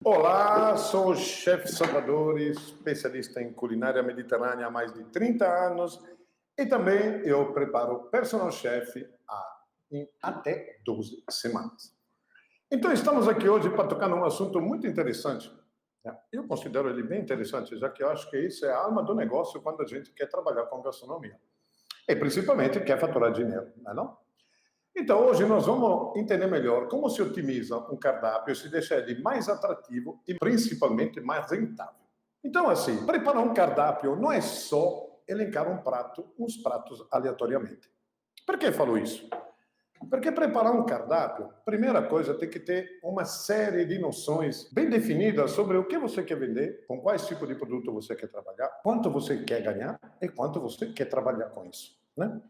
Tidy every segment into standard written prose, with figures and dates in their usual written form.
Olá, sou o chefe Salvador, especialista em culinária mediterrânea há mais de 30 anos e também eu preparo personal chef em até 12 semanas. Então estamos aqui hoje para tocar num assunto muito interessante. Né? Eu considero ele bem interessante, já que eu acho que isso é a alma do negócio quando a gente quer trabalhar com gastronomia. E principalmente quer faturar dinheiro, não é não? Então, hoje nós vamos entender melhor como se otimiza um cardápio, se deixa ele mais atrativo e principalmente mais rentável. Então, assim, preparar um cardápio não é só elencar uns pratos aleatoriamente. Por que falo isso? Porque preparar um cardápio, primeira coisa, tem que ter uma série de noções bem definidas sobre o que você quer vender, com quais tipos de produto você quer trabalhar, quanto você quer ganhar e quanto você quer trabalhar com isso, né?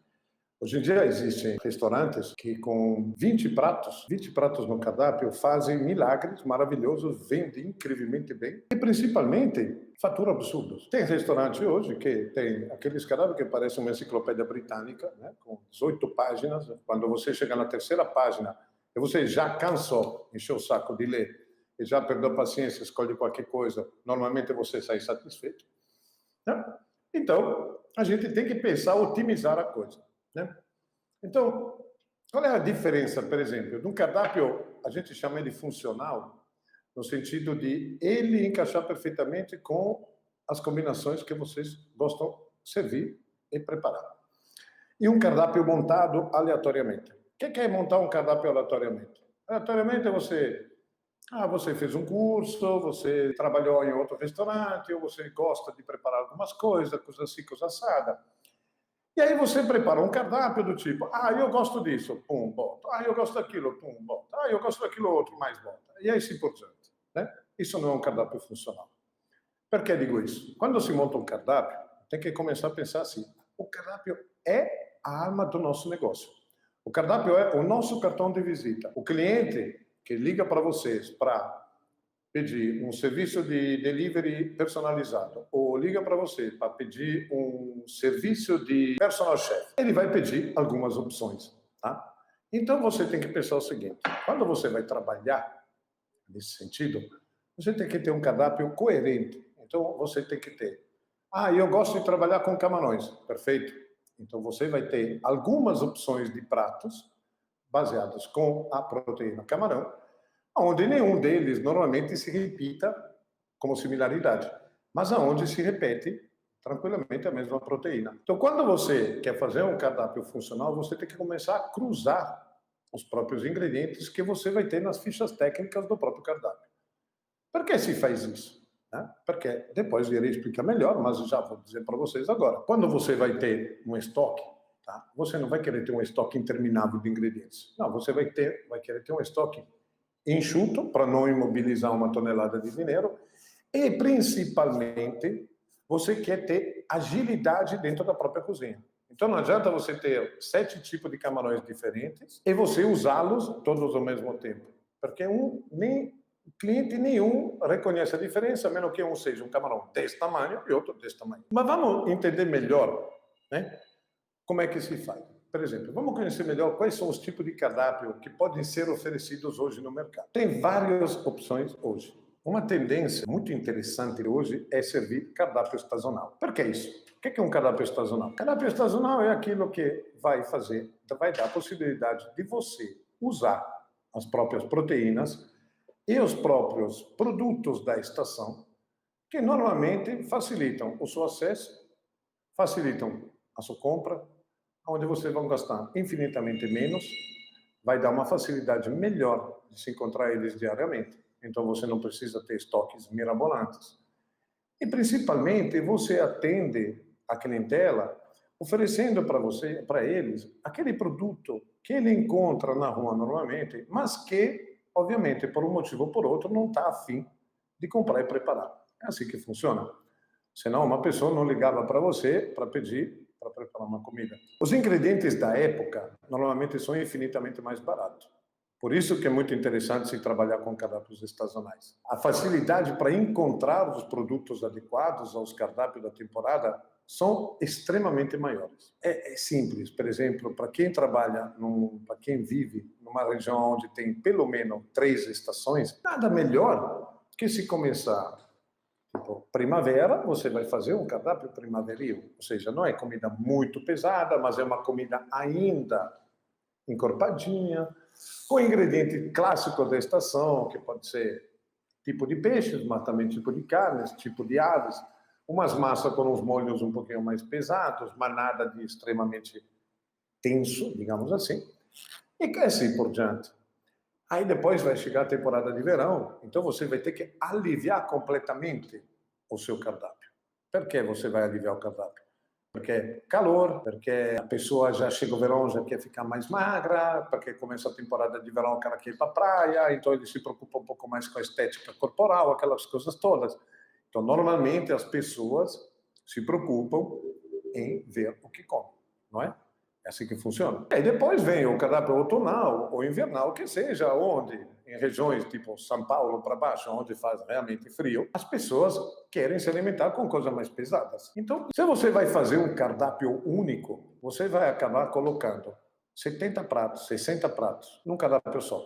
Hoje em dia existem restaurantes que com 20 pratos no cardápio fazem milagres maravilhosos, vendem incrivelmente bem e principalmente faturam absurdos. Tem restaurante hoje que tem aqueles cardápios que parecem uma enciclopédia britânica, né, com 18 páginas. Quando você chega na terceira página e você já cansou, encheu o saco de ler e já perdeu a paciência, escolhe qualquer coisa, normalmente você sai satisfeito, né? Então, a gente tem que pensar, otimizar a coisa, né? Então, qual é a diferença, por exemplo, de um cardápio, a gente chama ele funcional, no sentido de ele encaixar perfeitamente com as combinações que vocês gostam de servir e preparar. E um cardápio montado aleatoriamente. O que é montar um cardápio aleatoriamente? Aleatoriamente é você fez um curso, você trabalhou em outro restaurante, ou você gosta de preparar algumas coisas, coisa assim, coisa assada. E aí você prepara um cardápio do tipo, eu gosto disso, pum, bota. Eu gosto daquilo, pum, bota. Eu gosto daquilo outro, mais bota. E aí assim por diante, né? Isso não é um cardápio funcional. Por que digo isso? Quando se monta um cardápio, tem que começar a pensar assim, o cardápio é a arma do nosso negócio. O cardápio é o nosso cartão de visita. O cliente que liga para vocês para pedir um serviço de delivery personalizado ou liga para você para pedir um serviço de personal chef, ele vai pedir algumas opções, tá? Então você tem que pensar o seguinte, quando você vai trabalhar nesse sentido, você tem que ter um cardápio coerente. Então você tem que ter, eu gosto de trabalhar com camarões, perfeito. Então você vai ter algumas opções de pratos baseados com a proteína camarão, onde nenhum deles normalmente se repita como similaridade, mas aonde se repete tranquilamente a mesma proteína. Então, quando você quer fazer um cardápio funcional, você tem que começar a cruzar os próprios ingredientes que você vai ter nas fichas técnicas do próprio cardápio. Por que se faz isso? Porque depois eu irei explicar melhor, mas já vou dizer para vocês agora. Quando você vai ter um estoque, tá? Você não vai querer ter um estoque interminável de ingredientes. Não, você vai querer ter um estoque enxuto para não imobilizar uma tonelada de dinheiro e principalmente você quer ter agilidade dentro da própria cozinha. Então não adianta você ter 7 tipos de camarões diferentes e você usá-los todos ao mesmo tempo, porque nem cliente nenhum reconhece a diferença, a menos que um seja um camarão desse tamanho e outro desse tamanho. Mas vamos entender melhor, né? Como é que se faz? Por exemplo, vamos conhecer melhor quais são os tipos de cardápio que podem ser oferecidos hoje no mercado. Tem várias opções hoje. Uma tendência muito interessante hoje é servir cardápio estacional. Por que isso? O que é um cardápio estacional? Cardápio estacional é aquilo que vai dar a possibilidade de você usar as próprias proteínas e os próprios produtos da estação, que normalmente facilitam o seu acesso, facilitam a sua compra, onde você vai gastar infinitamente menos, vai dar uma facilidade melhor de se encontrar eles diariamente. Então você não precisa ter estoques mirabolantes. E principalmente você atende a clientela oferecendo para eles aquele produto que ele encontra na rua normalmente, mas que, obviamente, por um motivo ou por outro, não está afim de comprar e preparar. É assim que funciona. Senão uma pessoa não ligava para você para pedir para preparar uma comida. Os ingredientes da época normalmente são infinitamente mais baratos. Por isso que é muito interessante se trabalhar com cardápios estacionais. A facilidade para encontrar os produtos adequados aos cardápios da temporada são extremamente maiores. É simples, por exemplo, para quem para quem vive numa região onde tem pelo menos 3 estações, nada melhor Porque se começar, tipo, primavera, você vai fazer um cardápio primaveril. Ou seja, não é comida muito pesada, mas é uma comida ainda encorpadinha, com ingrediente clássico da estação, que pode ser tipo de peixes, mas também tipo de carnes, tipo de aves, umas massas com uns molhos um pouquinho mais pesados, mas nada de extremamente tenso, digamos assim, e assim por diante. Aí depois vai chegar a temporada de verão, então você vai ter que aliviar completamente o seu cardápio. Por que você vai aliviar o cardápio? Porque é calor, porque a pessoa já chega o verão, já quer ficar mais magra, porque começa a temporada de verão, o cara quer ir para a praia, então ele se preocupa um pouco mais com a estética corporal, aquelas coisas todas. Então, normalmente, as pessoas se preocupam em ver o que comem, não é? É assim que funciona. E depois vem o cardápio outonal ou invernal, que seja onde, em regiões tipo São Paulo para baixo, onde faz realmente frio, as pessoas querem se alimentar com coisas mais pesadas. Então, se você vai fazer um cardápio único, você vai acabar colocando 70 pratos, 60 pratos num cardápio só.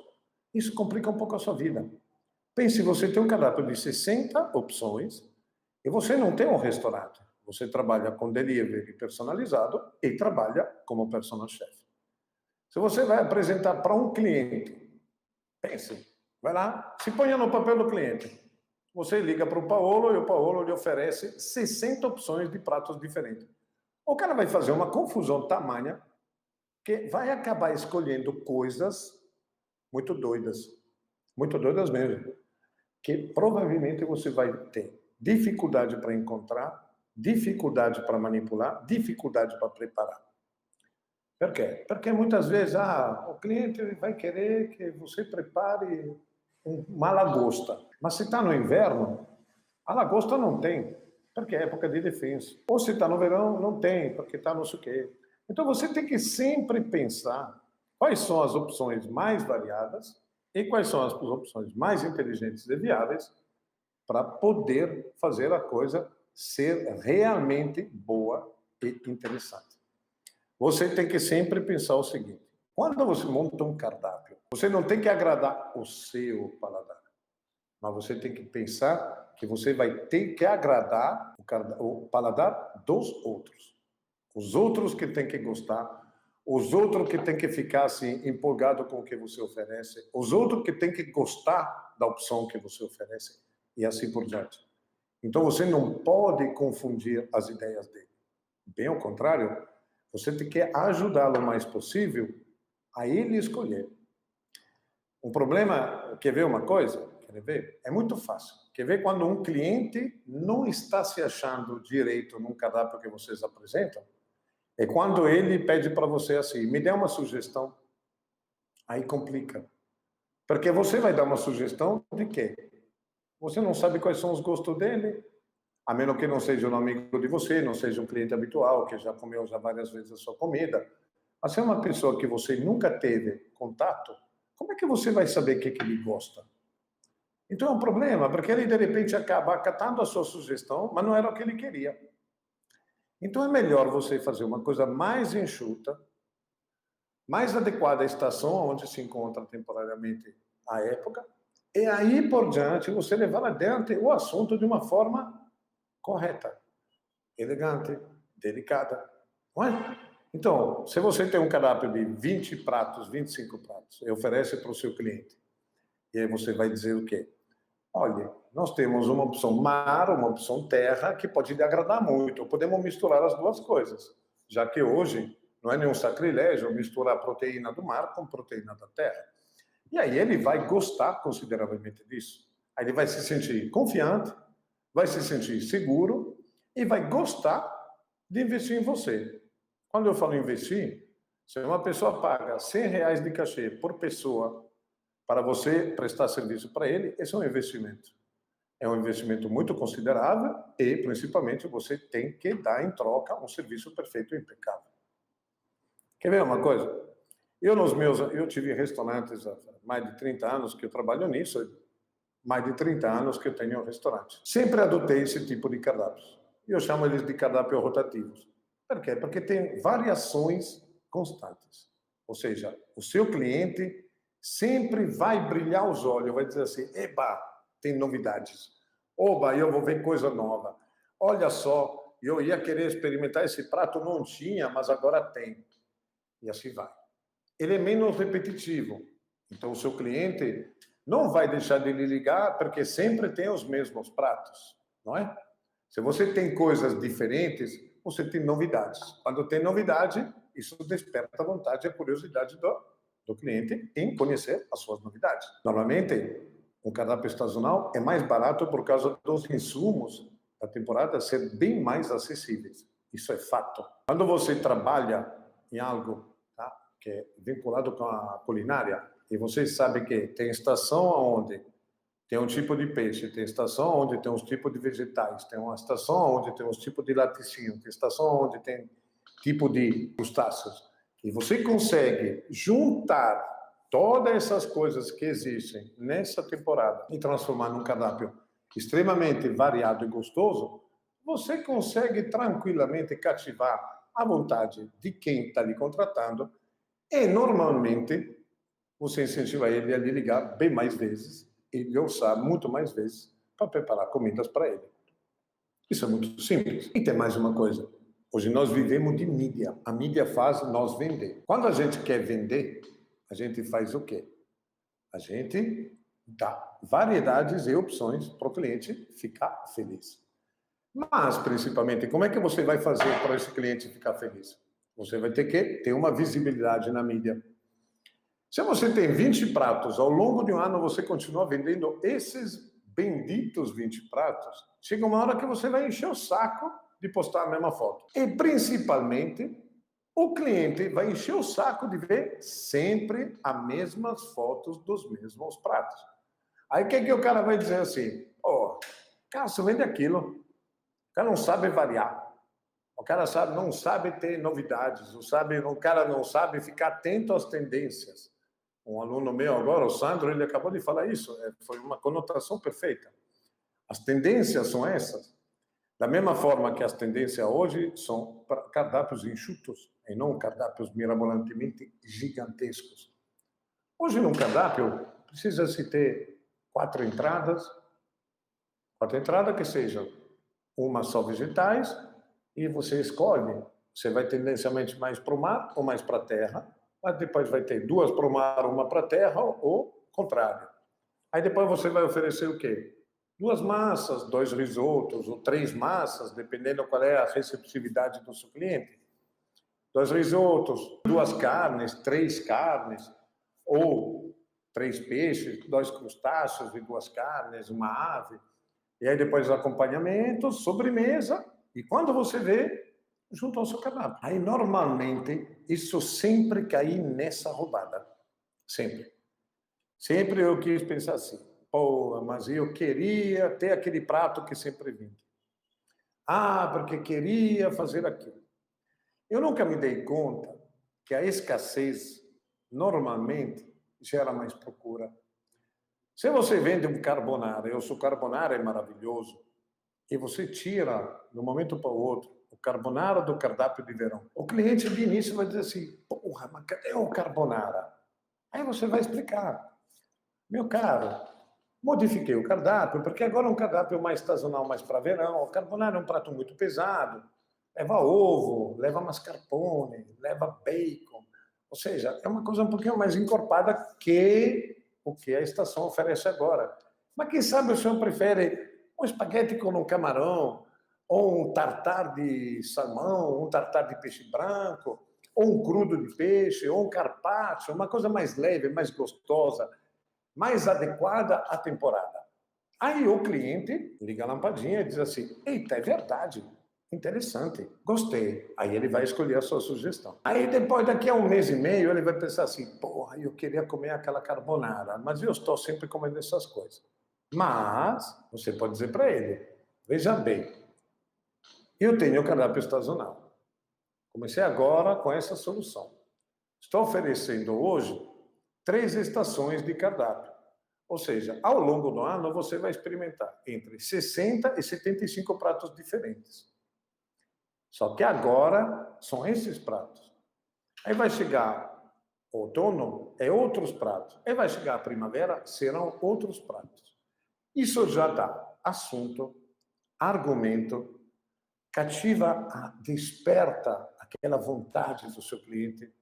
Isso complica um pouco a sua vida. Pense, você tem um cardápio de 60 opções e você não tem um restaurante. Você trabalha com delivery personalizado e trabalha como personal chef. Se você vai apresentar para um cliente, pense, vai lá, se ponha no papel do cliente. Você liga para o Paolo e o Paolo lhe oferece 60 opções de pratos diferentes. O cara vai fazer uma confusão tamanha que vai acabar escolhendo coisas muito doidas mesmo, que provavelmente você vai ter dificuldade para encontrar, dificuldade para manipular, dificuldade para preparar. Por quê? Porque muitas vezes o cliente vai querer que você prepare uma lagosta. Mas se está no inverno, a lagosta não tem, porque é época de defesa. Ou se está no verão, não tem, porque está não sei o quê. Então você tem que sempre pensar quais são as opções mais variadas e quais são as opções mais inteligentes e viáveis para poder fazer a coisa ser realmente boa e interessante. Você tem que sempre pensar o seguinte: quando você monta um cardápio, você não tem que agradar o seu paladar, mas você tem que pensar que você vai ter que agradar o paladar dos outros. Os outros que têm que gostar, os outros que têm que ficar assim empolgado com o que você oferece, os outros que têm que gostar da opção que você oferece e assim por diante. Então você não pode confundir as ideias dele. Bem ao contrário, você tem que ajudá-lo o mais possível a ele escolher. Um problema, quer ver uma coisa? Quer ver? É muito fácil. Quer ver quando um cliente não está se achando direito num cardápio que vocês apresentam? É quando ele pede para você assim, me dê uma sugestão. Aí complica. Porque você vai dar uma sugestão de quê? Você não sabe quais são os gostos dele, a menos que não seja um amigo de você, não seja um cliente habitual, que já comeu já várias vezes a sua comida. Mas se é uma pessoa que você nunca teve contato, como é que você vai saber o que ele gosta? Então é um problema, porque ele de repente acaba acatando a sua sugestão, mas não era o que ele queria. Então é melhor você fazer uma coisa mais enxuta, mais adequada à estação onde se encontra temporariamente a época, e aí por diante você levar adiante o assunto de uma forma correta, elegante, delicada, não é? Então, se você tem um cardápio de 20 pratos, 25 pratos, e oferece para o seu cliente, e aí você vai dizer o quê? Olha, nós temos uma opção mar, uma opção terra, que pode lhe agradar muito. Podemos misturar as duas coisas, já que hoje não é nenhum sacrilégio misturar a proteína do mar com proteína da terra. E aí ele vai gostar consideravelmente disso. Aí ele vai se sentir confiante, vai se sentir seguro e vai gostar de investir em você. Quando eu falo investir, se uma pessoa paga R$100 de cachê por pessoa para você prestar serviço para ele, esse é um investimento. É um investimento muito considerável e, principalmente, você tem que dar em troca um serviço perfeito e impecável. Quer ver uma coisa? Eu tive restaurantes há mais de 30 anos que eu trabalho nisso, mais de 30 anos que eu tenho um restaurante. Sempre adotei esse tipo de cardápios. Eu chamo eles de cardápios rotativos. Por quê? Porque tem variações constantes. Ou seja, o seu cliente sempre vai brilhar os olhos, vai dizer assim, eba, tem novidades. Oba, eu vou ver coisa nova. Olha só, eu ia querer experimentar esse prato, não tinha, mas agora tem. E assim vai. Ele é menos repetitivo. Então, o seu cliente não vai deixar de lhe ligar porque sempre tem os mesmos pratos, não é? Se você tem coisas diferentes, você tem novidades. Quando tem novidade, isso desperta a vontade e a curiosidade do cliente em conhecer as suas novidades. Normalmente, um cardápio estacional é mais barato por causa dos insumos da temporada ser bem mais acessíveis. Isso é fato. Quando você trabalha em algo, tá, que é vinculado com a culinária, e você sabe que tem estação onde tem um tipo de peixe, tem estação onde tem uns tipos de vegetais, tem uma estação onde tem uns tipos de laticínio, tem estação onde tem tipo de crustáceos. E você consegue juntar todas essas coisas que existem nessa temporada e transformar num cardápio extremamente variado e gostoso, você consegue tranquilamente cativar a vontade de quem está lhe contratando e, normalmente, você incentiva ele a lhe ligar bem mais vezes e lhe orçar muito mais vezes para preparar comidas para ele. Isso é muito simples. E tem mais uma coisa. Hoje nós vivemos de mídia. A mídia faz nós vender. Quando a gente quer vender, a gente faz o quê? A gente dá variedades e opções para o cliente ficar feliz. Mas, principalmente, como é que você vai fazer para esse cliente ficar feliz? Você vai ter que ter uma visibilidade na mídia. Se você tem 20 pratos, ao longo de um ano você continua vendendo esses benditos 20 pratos, chega uma hora que você vai encher o saco de postar a mesma foto. E, principalmente, o cliente vai encher o saco de ver sempre as mesmas fotos dos mesmos pratos. Aí o que o cara vai dizer assim? Oh, cara, você vende aquilo. O cara não sabe variar. O cara não sabe ter novidades. O cara não sabe ficar atento às tendências. Um aluno meu agora, o Sandro, ele acabou de falar isso. Foi uma conotação perfeita. As tendências são essas. Da mesma forma que as tendências hoje são cardápios enxutos e não cardápios mirabolantemente gigantescos. Hoje, num cardápio, precisa-se ter 4 entradas que sejam uma só vegetais, e você escolhe. Você vai tendencialmente mais para o mar ou mais para a terra, mas depois vai ter 2 para o mar, uma para a terra, ou contrário. Aí depois você vai oferecer o quê? 2 massas, 2 risotos, ou 3 massas, dependendo qual é a receptividade do seu cliente. 2 risotos, 2 carnes, 3 carnes, ou 3 peixes, 2 crustáceos e 2 carnes, uma ave. E aí depois acompanhamentos, sobremesa, e quando você vê, junto ao seu cardápio. Aí, normalmente, isso sempre cai nessa roubada. Sempre. Sempre eu quis pensar assim, pô, mas eu queria ter aquele prato que sempre vende. Ah, porque queria fazer aquilo. Eu nunca me dei conta que a escassez, normalmente, gera mais procura. Se você vende um carbonara, e o seu carbonara é maravilhoso, e você tira, de um momento para o outro, o carbonara do cardápio de verão, o cliente de início vai dizer assim, porra, mas cadê o carbonara? Aí você vai explicar, meu caro, modifiquei o cardápio, porque agora é um cardápio mais sazonal, mais para verão. O carbonara é um prato muito pesado, leva ovo, leva mascarpone, leva bacon, ou seja, é uma coisa um pouquinho mais encorpada que o que a estação oferece agora. Mas quem sabe o senhor prefere um espaguete com um camarão, ou um tartar de salmão, um tartar de peixe branco, ou um crudo de peixe, ou um carpaccio, uma coisa mais leve, mais gostosa, mais adequada à temporada. Aí o cliente liga a lampadinha e diz assim, eita, é verdade, interessante, gostei. Aí ele vai escolher a sua sugestão. Aí depois, daqui a 1 mês e meio, ele vai pensar assim, porra, eu queria comer aquela carbonara, mas eu estou sempre comendo essas coisas. Mas, você pode dizer para ele, veja bem, eu tenho o cardápio estacional. Comecei agora com essa solução. Estou oferecendo hoje 3 estações de cardápio. Ou seja, ao longo do ano você vai experimentar entre 60 e 75 pratos diferentes. Só que agora são esses pratos. Aí vai chegar o outono, é outros pratos. Aí vai chegar a primavera, serão outros pratos. Isso já dá assunto, argumento, cativa, desperta aquela vontade do seu cliente,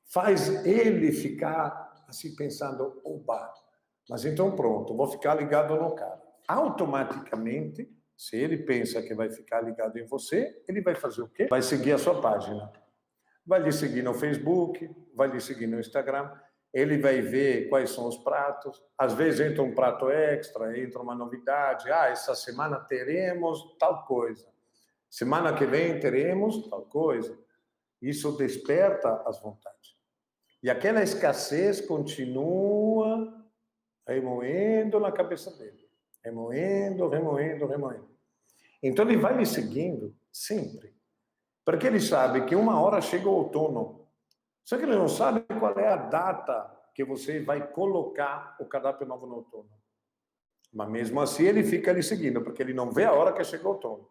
faz ele ficar assim pensando, opa, mas então pronto, vou ficar ligado no cara. Automaticamente, se ele pensa que vai ficar ligado em você, ele vai fazer o quê? Vai seguir a sua página. Vai lhe seguir no Facebook, vai lhe seguir no Instagram, ele vai ver quais são os pratos. Às vezes entra um prato extra, entra uma novidade. Ah, essa semana teremos tal coisa. Semana que vem teremos tal coisa. Isso desperta as vontades. E aquela escassez continua remoendo na cabeça dele. Remoendo, remoendo, remoendo. Então ele vai lhe seguindo sempre. Porque ele sabe que uma hora chega o outono. Só que ele não sabe qual é a data que você vai colocar o cardápio novo no outono. Mas mesmo assim ele fica lhe seguindo, porque ele não vê a hora que chega o outono.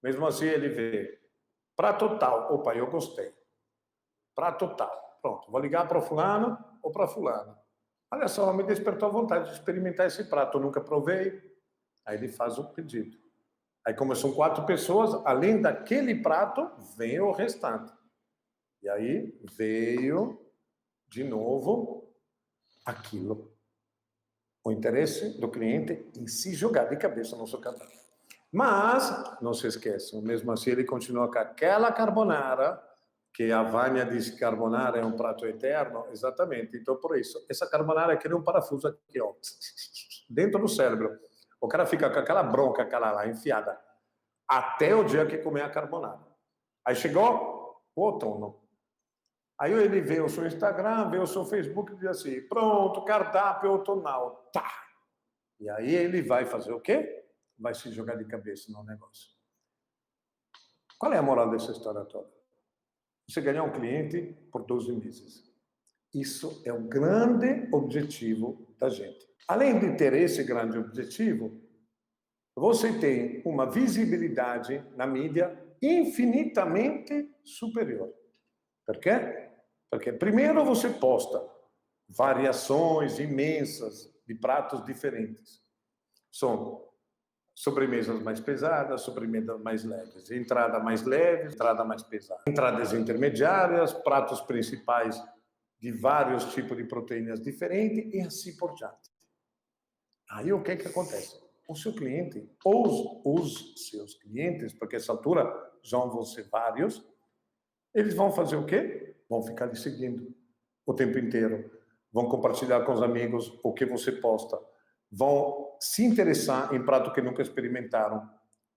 Mesmo assim ele vê prato tal. Opa, eu gostei. Prato tal. Pronto, vou ligar para o fulano ou para fulano. Olha só, me despertou a vontade de experimentar esse prato. Eu nunca provei. Aí ele faz o pedido. Aí, como são 4 pessoas, além daquele prato, vem o restante. E aí veio, de novo, aquilo. O interesse do cliente em se jogar de cabeça no seu cardápio. Mas, não se esqueçam, mesmo assim ele continua com aquela carbonara, que a Vânia disse que carbonara é um prato eterno, exatamente. Então, por isso, essa carbonara é que nem um parafuso aqui, ó, dentro do cérebro. O cara fica com aquela bronca, aquela lá, enfiada, até o dia que comer a carbonara. Aí chegou o outono. Aí ele vê o seu Instagram, vê o seu Facebook e diz assim, pronto, cardápio outonal. Tá. E aí ele vai fazer o quê? Vai se jogar de cabeça no negócio. Qual é a moral dessa história toda? Você ganhar um cliente por 12 meses. Isso é o grande objetivo da gente. Além de ter esse grande objetivo, você tem uma visibilidade na mídia infinitamente superior. Por quê? Porque primeiro você posta variações imensas de pratos diferentes. São sobremesas mais pesadas, sobremesas mais leves, entrada mais leve, entrada mais pesada, entradas intermediárias, pratos principais de vários tipos de proteínas diferentes e assim por diante. Aí o que acontece? O seu cliente, ou os seus clientes, porque essa altura já vão ser vários, eles vão fazer o quê? Vão ficar lhe seguindo o tempo inteiro. Vão compartilhar com os amigos o que você posta. Vão se interessar em prato que nunca experimentaram.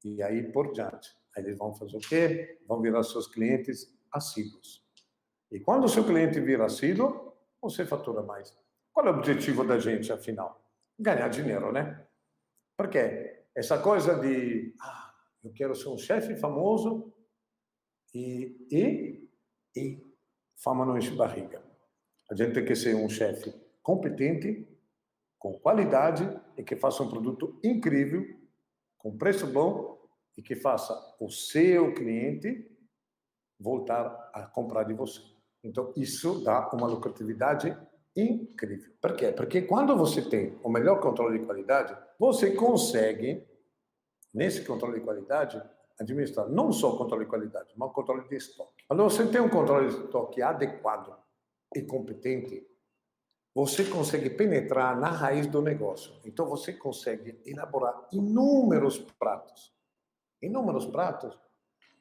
E aí por diante. Aí eles vão fazer o quê? Vão virar seus clientes assíduos. E quando o seu cliente vira assíduo, você fatura mais. Qual é o objetivo da gente, afinal? Ganhar dinheiro, né? Porque essa coisa de eu quero ser um chefe famoso e fama não enche barriga. A gente tem que ser um chefe competente, com qualidade e que faça um produto incrível, com preço bom e que faça o seu cliente voltar a comprar de você. Então, isso dá uma lucratividade incrível. Por quê? Porque quando você tem o melhor controle de qualidade, você consegue, nesse controle de qualidade, administrar não só o controle de qualidade, mas o controle de estoque. Quando você tem um controle de estoque adequado e competente, você consegue penetrar na raiz do negócio. Então, você consegue elaborar inúmeros pratos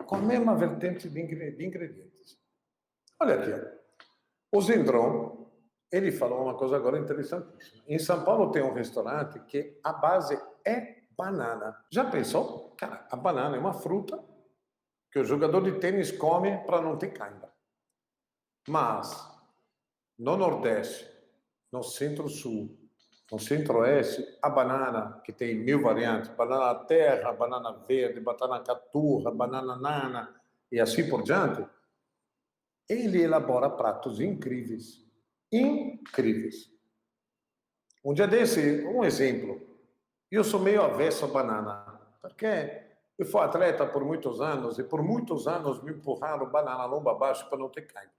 com a mesma vertente de ingredientes. Olha aqui, ó. O Zendron, ele falou uma coisa agora interessantíssima. Em São Paulo tem um restaurante que a base é banana. Já pensou? Cara, a banana é uma fruta que o jogador de tênis come para não ter cãibra. Mas, no Nordeste, no Centro-Sul, no Centro-Oeste, a banana, que tem 1000 variantes, banana terra, banana verde, banana caturra, banana nana, e assim por diante, ele elabora pratos incríveis. Incríveis. Um dia desse, um exemplo. Eu sou meio avesso à banana, porque eu fui atleta por muitos anos, e por muitos anos me empurraram banana lomba abaixo para não ter carne.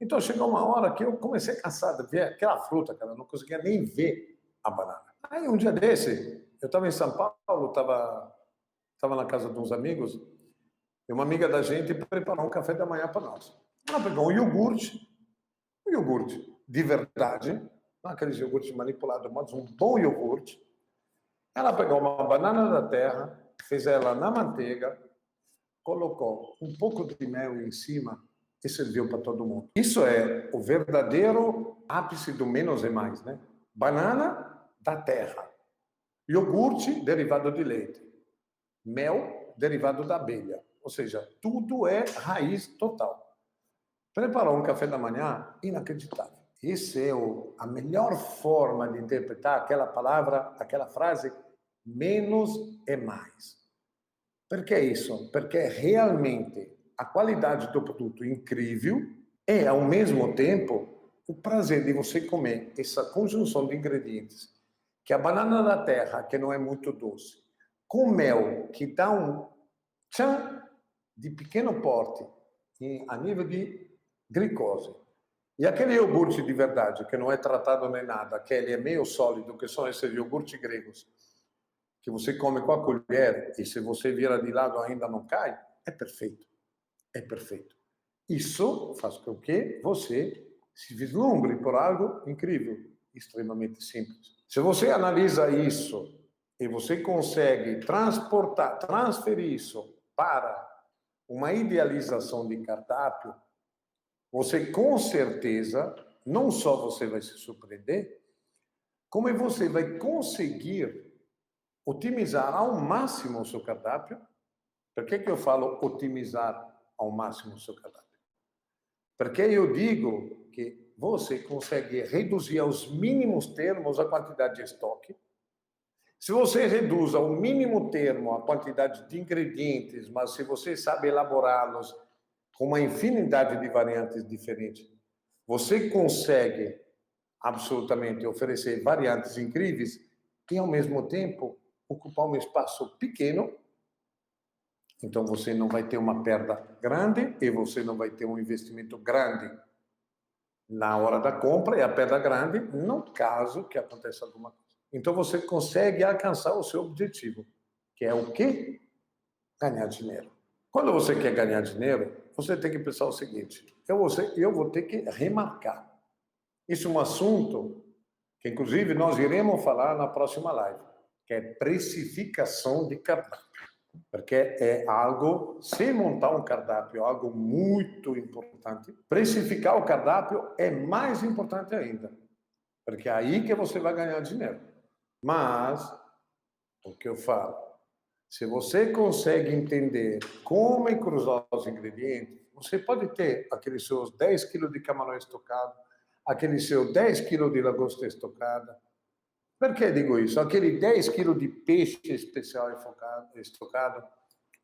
Então chegou uma hora que eu comecei a cansar de ver aquela fruta, cara, eu não conseguia nem ver a banana. Aí um dia desse, eu estava em São Paulo, estava na casa de uns amigos, e uma amiga da gente preparou um café da manhã para nós. Ela pegou um iogurte de verdade, não aqueles iogurtes manipulados, mas um bom iogurte. Ela pegou uma banana da terra, fez ela na manteiga, colocou um pouco de mel em cima e serviu para todo mundo. Isso é o verdadeiro ápice do menos é mais, né? Banana da terra, iogurte derivado de leite, mel derivado da abelha. Ou seja, tudo é raiz total. Preparou um café da manhã inacreditável. Essa é a melhor forma de interpretar aquela palavra, aquela frase, menos é mais. Por que isso? Porque realmente a qualidade do produto incrível e, ao mesmo tempo, o prazer de você comer essa conjunção de ingredientes, que a banana da terra, que não é muito doce, com mel, que dá um tchan de pequeno porte a nível de glicose. E aquele iogurte de verdade, que não é tratado nem nada, que ele é meio sólido, que são esses iogurtes gregos, que você come com a colher e se você vira de lado ainda não cai, é perfeito. É perfeito. Isso faz com que você se vislumbre por algo incrível, extremamente simples. Se você analisa isso e você consegue transferir isso para uma idealização de cardápio, você com certeza, não só você vai se surpreender, como você vai conseguir otimizar ao máximo o seu cardápio. Por que eu falo otimizar ao máximo o seu cardápio? Porque eu digo que você consegue reduzir aos mínimos termos a quantidade de estoque. Se você reduz ao mínimo termo a quantidade de ingredientes, mas se você sabe elaborá-los com uma infinidade de variantes diferentes, você consegue absolutamente oferecer variantes incríveis e, ao mesmo tempo, ocupar um espaço pequeno. Então, você não vai ter uma perda grande e você não vai ter um investimento grande na hora da compra e a perda grande no caso que aconteça alguma coisa. Então, você consegue alcançar o seu objetivo, que é o quê? Ganhar dinheiro. Quando você quer ganhar dinheiro, você tem que pensar o seguinte, eu vou ter que remarcar. Isso é um assunto que, inclusive, nós iremos falar na próxima live, que é precificação de cardápio. Porque é algo, se montar um cardápio, é algo muito importante. Precificar o cardápio é mais importante ainda, porque é aí que você vai ganhar dinheiro. Mas, o que eu falo, se você consegue entender como cruzar os ingredientes, você pode ter aqueles seus 10 quilos de camarão estocado, aquele seu 10 quilos de lagosta estocada. Por que digo isso? Aquele 10 quilos de peixe especial estocado.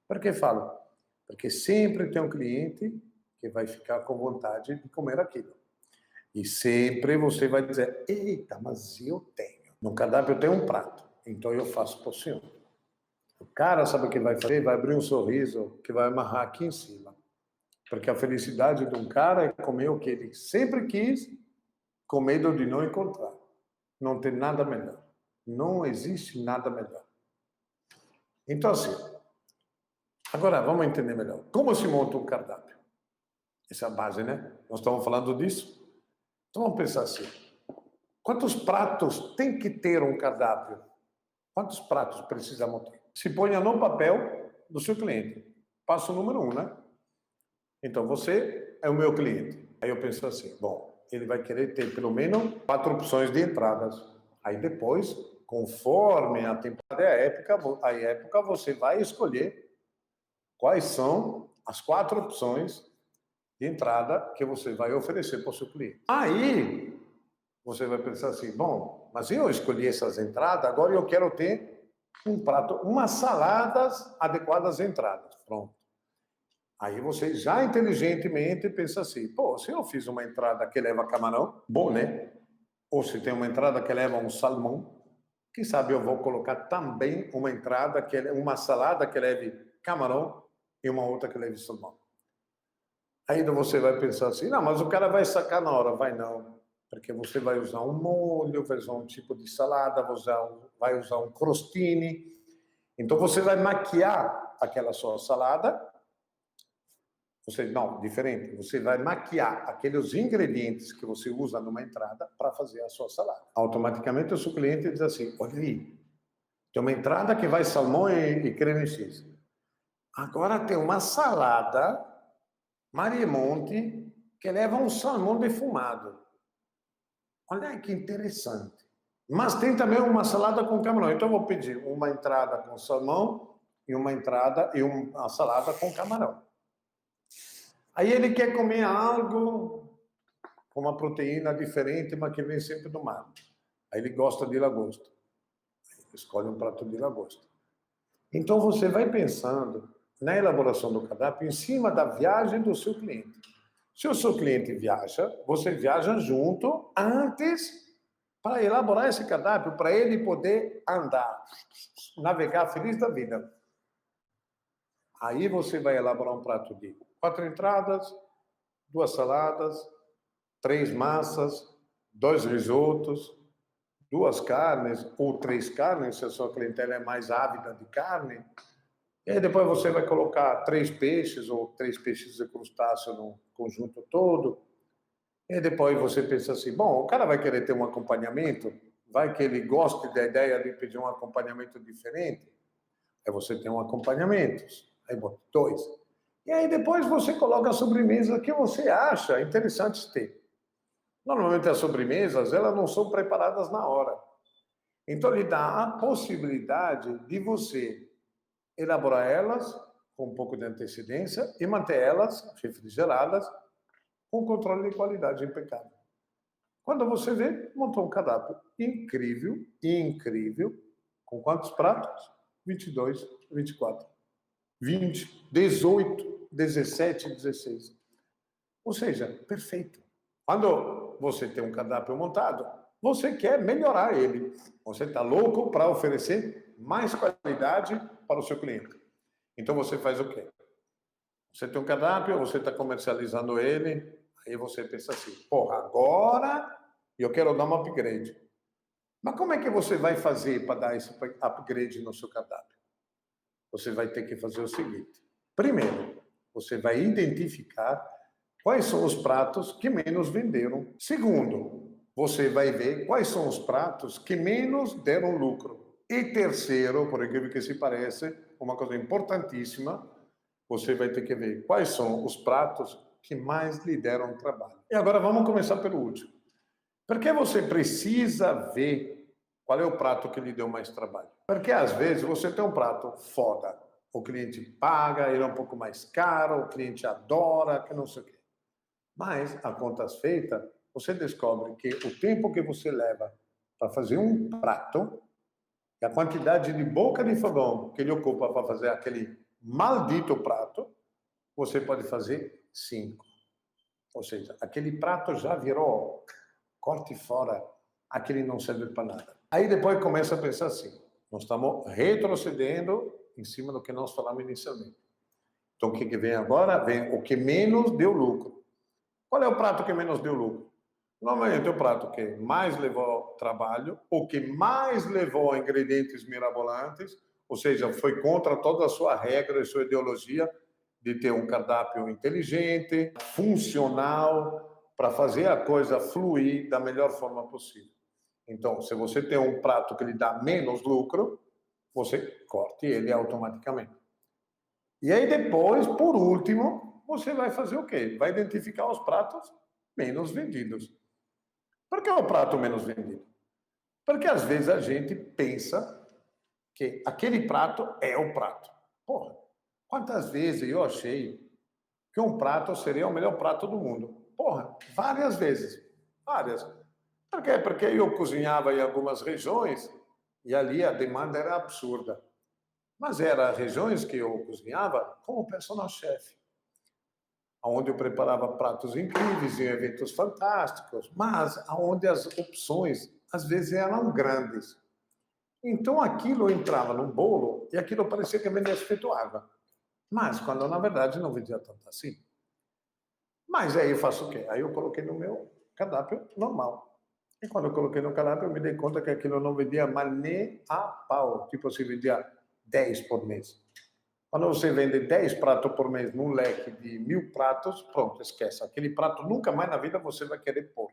Por que falo? Porque sempre tem um cliente que vai ficar com vontade de comer aquilo. E sempre você vai dizer, eita, mas eu tenho. No cardápio eu tenho um prato, então eu faço porção. O cara sabe o que vai fazer? Vai abrir um sorriso que vai amarrar aqui em cima. Porque a felicidade de um cara é comer o que ele sempre quis, com medo de não encontrar. Não tem nada melhor. Não existe nada melhor. Então, assim, agora vamos entender melhor. Como se monta um cardápio? Essa é a base, né? Nós estamos falando disso. Então vamos pensar assim. Quantos pratos tem que ter um cardápio? Quantos pratos precisamos ter? Se ponha no papel do seu cliente. Passo número 1, né? Então, você é o meu cliente. Aí eu penso assim, bom, ele vai querer ter pelo menos 4 opções de entradas. Aí depois, conforme a temporada e a época, você vai escolher quais são as 4 opções de entrada que você vai oferecer para o seu cliente. Aí, você vai pensar assim, bom, mas eu escolhi essas entradas, agora eu quero ter um prato, umas saladas adequadas às entradas. Pronto. Aí você já inteligentemente pensa assim, pô, se eu fiz uma entrada que leva camarão, bom, né? Ou se tem uma entrada que leva um salmão, quem sabe eu vou colocar também uma entrada, uma salada que leve camarão e uma outra que leve salmão. Aí você vai pensar assim, não, mas o cara vai sacar na hora. Vai não. porque você vai usar um molho, vai usar um tipo de salada, vai usar um crostini. Então, você vai maquiar aquela sua salada. Não, diferente. Você vai maquiar aqueles ingredientes que você usa numa entrada para fazer a sua salada. Automaticamente, o seu cliente diz assim, olha aí, tem uma entrada que vai salmão e creme cheese. Agora tem uma salada Mariemonte que leva um salmão defumado. Olha que interessante. Mas tem também uma salada com camarão. Então eu vou pedir uma entrada com salmão e uma entrada e uma salada com camarão. Aí ele quer comer algo com uma proteína diferente, mas que vem sempre do mar. Aí ele gosta de lagosta. Aí ele escolhe um prato de lagosta. Então você vai pensando na elaboração do cardápio em cima da viagem do seu cliente. Se o seu cliente viaja, você viaja junto antes para elaborar esse cardápio, para ele poder andar, navegar feliz da vida. Aí você vai elaborar um prato de 4 entradas, 2 saladas, 3 massas, 2 risotos, 2 carnes ou 3 carnes, se a sua clientela é mais ávida de carne. E aí depois você vai colocar 3 peixes ou 3 peixes de crustáceo no conjunto todo. E depois você pensa assim, bom, o cara vai querer ter um acompanhamento, vai que ele goste da ideia de pedir um acompanhamento diferente. Aí você tem um acompanhamento, aí bota 2. E aí depois você coloca a sobremesa que você acha interessante ter. Normalmente as sobremesas, elas não são preparadas na hora. Então ele dá a possibilidade de você elaborar elas com um pouco de antecedência e manter elas refrigeradas com controle de qualidade impecável. Quando você vê, montou um cardápio incrível, incrível. Com quantos pratos? 22, 24, 20, 18, 17, 16. Ou seja, perfeito. Quando você tem um cardápio montado, você quer melhorar ele. Você está louco para oferecer mais qualidade para o seu cliente. Então você faz o quê? Você tem um cardápio, você está comercializando ele, aí você pensa assim, porra, agora eu quero dar um upgrade. Mas como é que você vai fazer para dar esse upgrade no seu cardápio? Você vai ter que fazer o seguinte. Primeiro, você vai identificar quais são os pratos que menos venderam. Segundo, você vai ver quais são os pratos que menos deram lucro. E terceiro, por incrível que se pareça, uma coisa importantíssima, você vai ter que ver quais são os pratos que mais lhe deram trabalho. E agora vamos começar pelo último. Porque você precisa ver qual é o prato que lhe deu mais trabalho. Porque às vezes você tem um prato foda, o cliente paga, ele é um pouco mais caro, o cliente adora, que não sei o quê. Mas, a contas feitas, você descobre que o tempo que você leva para fazer um prato e a quantidade de boca de fogão que ele ocupa para fazer aquele maldito prato, você pode fazer 5. Ou seja, aquele prato já virou corte fora, aquele não serve para nada. Aí depois começa a pensar assim, nós estamos retrocedendo em cima do que nós falamos inicialmente. Então o que vem agora? Vem o que menos deu lucro. Qual é o prato que menos deu lucro? Normalmente é o prato que mais levou trabalho, o que mais levou ingredientes mirabolantes, ou seja, foi contra toda a sua regra e sua ideologia de ter um cardápio inteligente, funcional, para fazer a coisa fluir da melhor forma possível. Então, se você tem um prato que lhe dá menos lucro, você corte ele automaticamente. E aí depois, por último, você vai fazer o quê? Vai identificar os pratos menos vendidos. Por que o prato menos vendido? Porque às vezes a gente pensa que aquele prato é o prato. Porra, quantas vezes eu achei que um prato seria o melhor prato do mundo? Porra, várias vezes. Várias. Por quê? Porque eu cozinhava em algumas regiões e ali a demanda era absurda. Mas eram regiões que eu cozinhava como personal chef, onde eu preparava pratos incríveis em eventos fantásticos, mas onde as opções às vezes eram grandes. Então aquilo entrava no bolo e aquilo parecia que vendesse feito água. Mas quando na verdade não vendia tanto assim. Mas aí eu faço o quê? Aí eu coloquei no meu cardápio normal. E quando eu coloquei no cardápio, eu me dei conta que aquilo não vendia mais nem a pau. Tipo, se vendia 10 por mês. Quando você vende 10 pratos por mês num leque de 1.000 pratos, pronto, esquece. Aquele prato nunca mais na vida você vai querer pôr.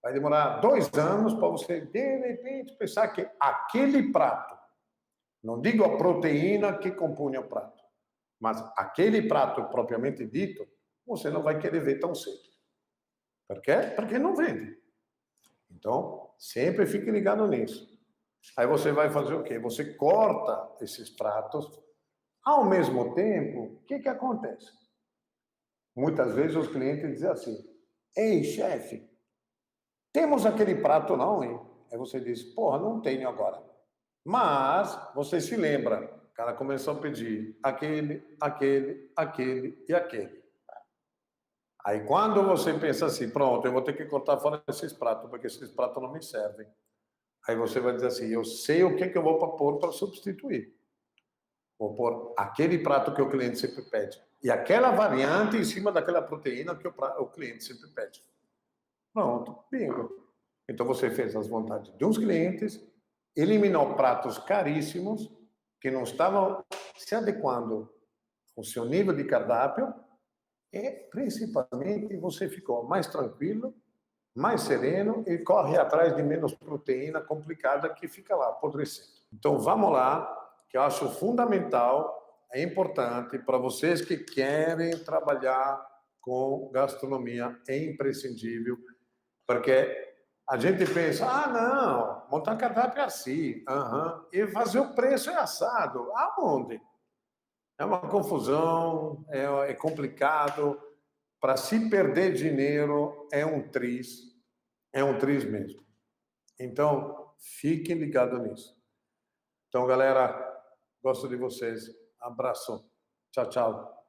Vai demorar 2 anos para você, de repente, pensar que aquele prato, não digo a proteína que compunha o prato, mas aquele prato propriamente dito, você não vai querer ver tão cedo. Por quê? Porque não vende. Então, sempre fique ligado nisso. Aí você vai fazer o quê? Você corta esses pratos. Ao mesmo tempo, o que acontece? Muitas vezes os clientes dizem assim, ei, chefe, temos aquele prato não, hein? Aí você diz, porra, não tenho agora. Mas você se lembra, o cara começou a pedir aquele, aquele, aquele e aquele. Aí quando você pensa assim, pronto, eu vou ter que cortar fora esses pratos, porque esses pratos não me servem. Aí você vai dizer assim, eu sei o que eu vou pôr para substituir. Vou pôr aquele prato que o cliente sempre pede. E aquela variante em cima daquela proteína que o cliente sempre pede. Pronto, bingo. Então você fez as vontades de uns clientes, eliminou pratos caríssimos que não estavam se adequando ao seu nível de cardápio e, principalmente, você ficou mais tranquilo, mais sereno e corre atrás de menos proteína complicada que fica lá apodrecendo. Então vamos lá, que eu acho fundamental, é importante para vocês que querem trabalhar com gastronomia, é imprescindível, porque a gente pensa, não, montar cardápio é assim, e fazer o preço é assado. Aonde? É uma confusão, é complicado. Para se perder dinheiro, é um triz mesmo. Então, fiquem ligados nisso. Então, galera, gosto de vocês. Abraço. Tchau, tchau.